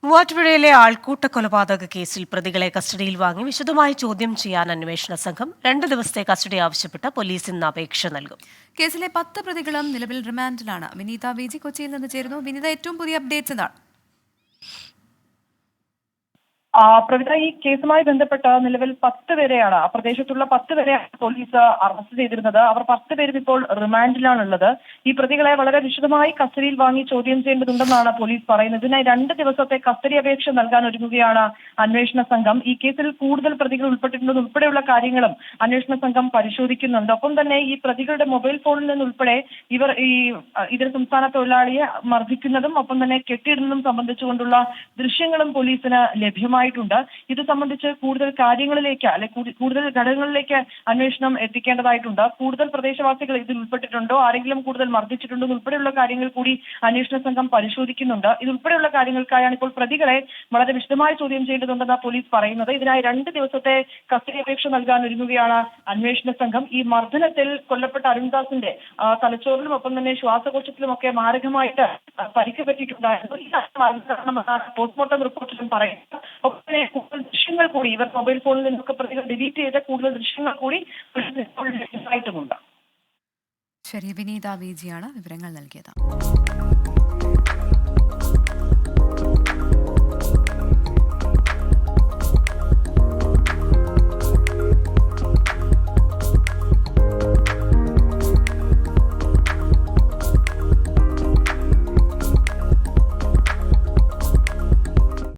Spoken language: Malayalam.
മൂവാറ്റുപുഴയിലെ ആൾക്കൂട്ട കൊലപാതക കേസിൽ പ്രതികളെ കസ്റ്റഡിയിൽ വാങ്ങി വിശദമായി ചോദ്യം ചെയ്യാൻ അന്വേഷണ സംഘം 2 ദിവസത്തെ കസ്റ്റഡി ആവശ്യപ്പെട്ട് പോലീസ് ഇന്ന് അപേക്ഷ നൽകും. കേസിലെ 10 പ്രതികളും നിലവിൽ റിമാൻഡിലാണ്. വിനീത വിജി കൊച്ചിയിൽ നിന്ന് ചേരുന്നു. വിനീത, ഏറ്റവും പുതിയ അപ്ഡേറ്റ്സ് എന്താണ്? പ്രവിത, ഈ കേസുമായി ബന്ധപ്പെട്ട നിലവിൽ 10 പേരെയാണ് പ്രദേശത്തുള്ള 10 പേരെയാണ് പോലീസ് അറസ്റ്റ് ചെയ്തിരുന്നത്. അവർ 10 പേരും ഇപ്പോൾ റിമാൻഡിലാണുള്ളത്. ഈ പ്രതികളെ വളരെ വിശദമായി കസ്റ്റഡിയിൽ വാങ്ങി ചോദ്യം ചെയ്യേണ്ടതുണ്ടെന്നാണ് പോലീസ് പറയുന്നത്. ഇതിനായി 2 ദിവസത്തെ കസ്റ്റഡി അപേക്ഷ നൽകാൻ ഒരുങ്ങുകയാണ് അന്വേഷണ സംഘം. ഈ കേസിൽ കൂടുതൽ പ്രതികൾ ഉൾപ്പെട്ടിട്ടുള്ളത് ഉൾപ്പെടെയുള്ള കാര്യങ്ങളും അന്വേഷണ സംഘം പരിശോധിക്കുന്നുണ്ട്. ഒപ്പം തന്നെ ഈ പ്രതികളുടെ മൊബൈൽ ഫോണിൽ നിന്നുൾപ്പെടെ ഇവർ ഇതര സംസ്ഥാന തൊഴിലാളിയെ മർദ്ദിക്കുന്നതും ഒപ്പം തന്നെ കെട്ടിയിടുന്നതും സംബന്ധിച്ചുകൊണ്ടുള്ള ദൃശ്യങ്ങളും പോലീസിന് ലഭ്യമായി. ഇത് സംബന്ധിച്ച് കൂടുതൽ കാര്യങ്ങളിലേക്ക് കൂടുതൽ ഘടകങ്ങളിലേക്ക് അന്വേഷണം എത്തിക്കേണ്ടതായിട്ടുണ്ട്. കൂടുതൽ പ്രദേശവാസികൾ ഇതിൽ ഉൾപ്പെട്ടിട്ടുണ്ടോ, ആരെങ്കിലും കൂടുതൽ മർദ്ദിച്ചിട്ടുണ്ടോ ഉൾപ്പെടെയുള്ള കാര്യങ്ങൾ കൂടി അന്വേഷണ സംഘം പരിശോധിക്കുന്നുണ്ട്. ഇതുൾപ്പെടെയുള്ള കാര്യങ്ങൾക്കായാണ് ഇപ്പോൾ പ്രതികളെ വളരെ വിശദമായി ചോദ്യം ചെയ്യേണ്ടതുണ്ടെന്ന് പോലീസ് പറയുന്നത്. ഇതിനായി 2 ദിവസത്തെ കസ്റ്റഡി അപേക്ഷ നൽകാൻ ഒരുങ്ങുകയാണ് അന്വേഷണ സംഘം. ഈ മർദ്ദനത്തിൽ കൊല്ലപ്പെട്ട അരുൺദാസിന്റെ തലച്ചോറിലും ഒപ്പം തന്നെ ശ്വാസകോശത്തിലുമൊക്കെ മാരകമായിട്ട് പരിക്ക് പറ്റിയിട്ടുണ്ടായിരുന്നു. ഈ പോസ്റ്റ്മോർട്ടം റിപ്പോർട്ടിലും പറയുന്നത്. കൂടുതൽ ദൃശ്യങ്ങൾ കൂടി ഇവർ മൊബൈൽ ഫോണിൽ നിന്നൊക്കെ പ്രതികൾ ഡിലീറ്റ് ചെയ്ത കൂടുതൽ ദൃശ്യങ്ങൾ കൂടി ലഭ്യമായിട്ടുമുണ്ട്. ശരി, വിനീത വിജിയാണ് വിവരങ്ങൾ നൽകിയത്.